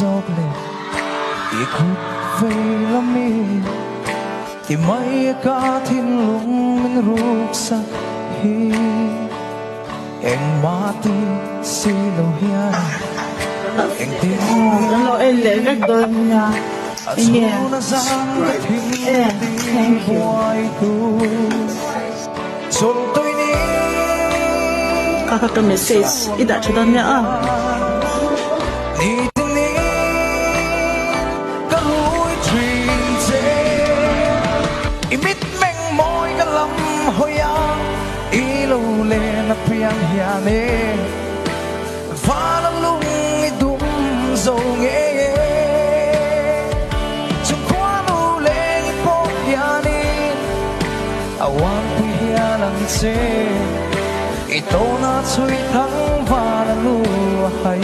dọc lệ ý khúc về lắm mi thì mấy cả thiên lung mình rục sa hi em mati si lo hian em tin lo em lệ rất đôi nha yeah thank you kakak ke message tidak ceritanya imit meng môi cái lắm hồi à ý lâu lên là piang hiane và lắm lung đúng dầu nghe chung qua lâu lên phố hiane awan pi hialang se ito na chui thắng và lu hay